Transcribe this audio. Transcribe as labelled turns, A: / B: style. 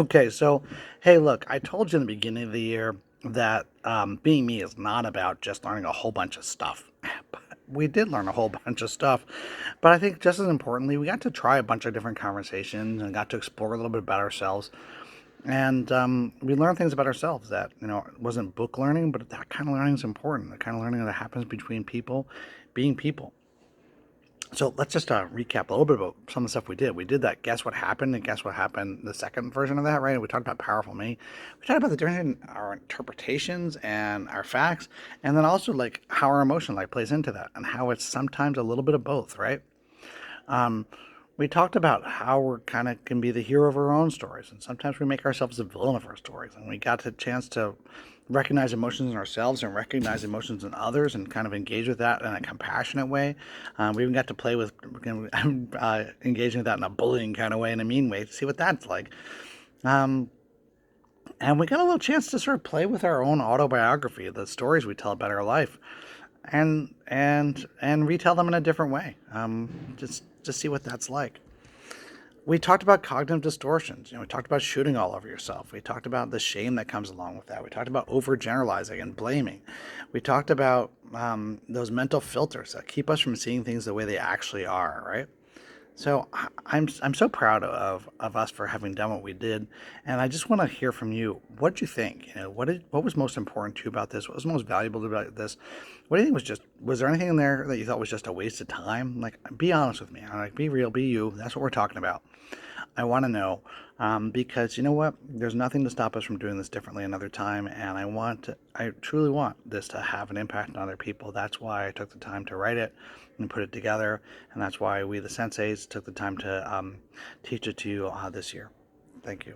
A: Okay, so hey, look, I told you in the beginning of the year that being me is not about just learning a whole bunch of stuff. But we did learn a whole bunch of stuff, but I think just as importantly, we got to try a bunch of different conversations and got to explore a little bit about ourselves. And we learned things about ourselves that, it wasn't book learning, but that kind of learning is important. The kind of learning that happens between people being people. So let's just recap a little bit about some of the stuff we did. We did that guess what happened and guess what happened, the second version of that, right? We talked about powerful me. We talked about the difference in our interpretations and our facts, and then also like how our emotion like plays into that and how it's sometimes a little bit of both, right? Um, we talked about how we're kind of can be the hero of our own stories, and sometimes we make ourselves the villain of our stories. And we got the chance to recognize emotions in ourselves and recognize emotions in others, and kind of engage with that in a compassionate way. We even got to play with engaging with that in a bullying kind of way, in a mean way, to see what that's like. Um, and we got a little chance to sort of play with our own autobiography, the stories we tell about our life, and retell them in a different way. Just to see what that's like. We talked about cognitive distortions. We talked about shooting all over yourself. We talked about the shame that comes along with that. We talked about overgeneralizing and blaming. We talked about those mental filters that keep us from seeing things the way they actually are, right? So I'm so proud of us for having done what we did, and I just want to hear from you. What did you think? What was most important to you about this? What was most valuable about this? What do you think was there anything in there that you thought was just a waste of time? Like, be honest with me. Like, be real, be you. That's what we're talking about. I want to know, because you know what? There's nothing to stop us from doing this differently another time, and I truly want this to have an impact on other people. That's why I took the time to write it and put it together, and that's why we, the senseis, took the time to teach it to you this year. Thank you.